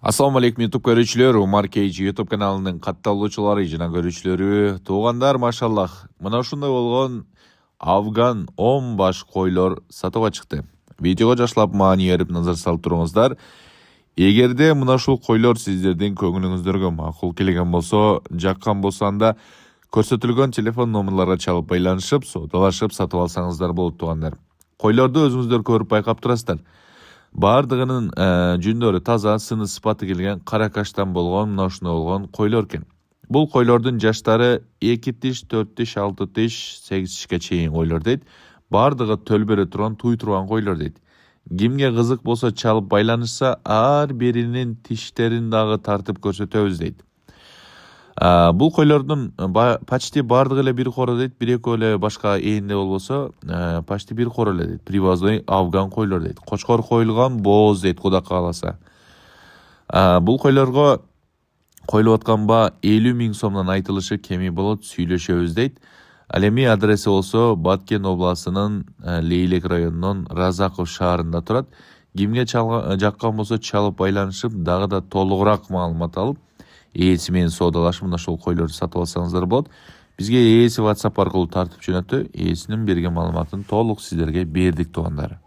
Assalamu alaikum YouTube görüşlөр, Umar Кейджи YouTube каналынын катталуучулары жана көрүүчүлөрү. Туугандар, машаллах. Мына ушундай болгон Афган 10 баш койлор сатууга чыкты. Видеого жаштап маани берип назар салып туруңуздар. Эгерде мына ушул койлор сиздердин көңүлүңүздөргө макул келген болсо, жаккан болсо анда көрсөтүлгөн телефон номерларга чалып байланышып, соодалашып сатып алсаңыздар болот, туугандар. Койлорду өзүңүздөр көрүп байкап турасыздар. Бардығының жүндөрү таза, сыны сыпаты келген каракаштан болгон, мына ушундай болгон койлор экен. Бул койлордун жаштары 2 тиш, 4 тиш, 6 тиш, 8 тишке чейин койлор дейт. Бардыгы төлбөрө турган, туй турган койлор дейт. Кимге кызык болсо чалып байланышса, ар биринин тиштерин дагы тартып көрсөтөбүз дейт. Бул койлордун почти бардыгы эле бир коро дейт, бир-экөө эле башка ээлде болбосо, почти бир коро эле дейт. Привозной афган койлор дейт. Кочкор коюлган бооз дейт, Куда кааласа. Бул койлорго коюлуп аткан баа 50 000 сомдон айтылышы кеми болот, сүйлөшөбүз дейт. Ал эми адреси болсо Баткен областынын Лейлек районунун Разаков шаарында турат. Кимге жаккан болсо чалып байланышып, дагы да толугураак маалымат алып, ээси менен соодалашып, мына ушул койлорду сатып алсаңыздар болот. Бизге ээси WhatsApp аркылуу тартып жөнөттү. Ээсинин берген маалыматын толук сиздерге бердик, туугандар.